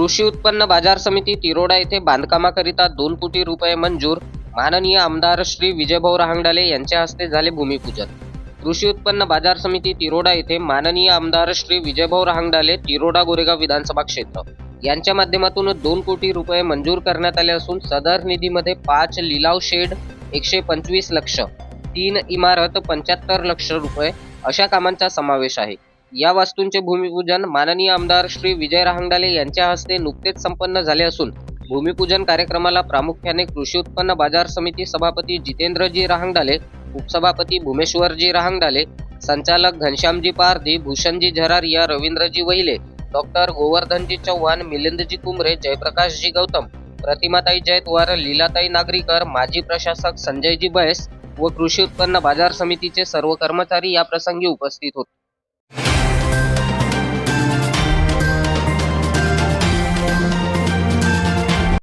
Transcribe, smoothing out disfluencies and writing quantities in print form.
कृषी उत्पन्न बाजार समिती तिरोडा येथे बांधकामाकरिता 2 कोटी रुपये मंजूर. माननीय आमदार श्री विजयभाऊ रहांगडाले यांच्या हस्ते झाले भूमिपूजन. कृषी उत्पन्न बाजार समिती तिरोडा येथे माननीय आमदार श्री विजयभाऊ रहांगडाले तिरोडा गोरेगाव विधानसभा क्षेत्र यांच्या माध्यमातून 2 कोटी रुपये मंजूर करण्यात आले असून सदर निधीमध्ये 5 लिलाव शेड 125 लक्ष, 3 इमारत 75 लक्ष रुपये अशा कामांचा समावेश आहे. या वास्तूंचे भूमिपूजन माननीय आमदार श्री विजय रहांगडाले यांच्या हस्ते नुकतेच संपन्न झाले असून भूमिपूजन कार्यक्रमाला प्रामुख्याने कृषी उत्पन्न बाजार समिती सभापती जितेंद्रजी रहांगडाले, उपसभापती भूमेश्वरजी रहांगडाले, संचालक घनश्यामजी पारधी, भूषणजी झरारिया, रवींद्रजी वहिले, डॉक्टर गोवर्धनजी चव्हाण, मिलिंदजी कुमरे, जयप्रकाशजी गौतम, प्रतिमाताई जयतवार, लीलाताई नागरीकर, माजी प्रशासक संजयजी बैस व कृषी उत्पन्न बाजार समितीचे सर्व कर्मचारी या प्रसंगी उपस्थित होते.